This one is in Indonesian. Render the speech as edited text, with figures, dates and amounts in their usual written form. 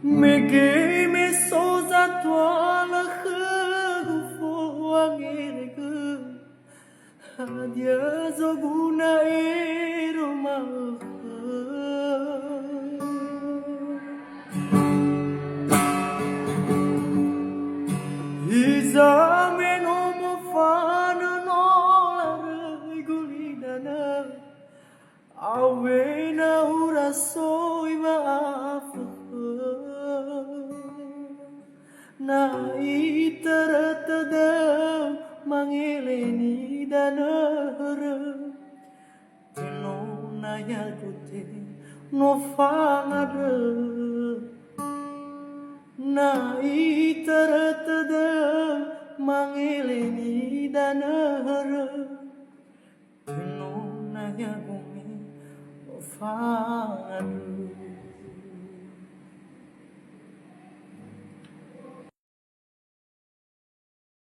Mege me soza toala khgu angiregu Hadia zoguna eroma Izame no mofana no larigulidana Awena urasoi maafu Na itaratada mangileni danara Tino na yagute no fangada Na itaratada mangileni danara Tino na yagumi no fangada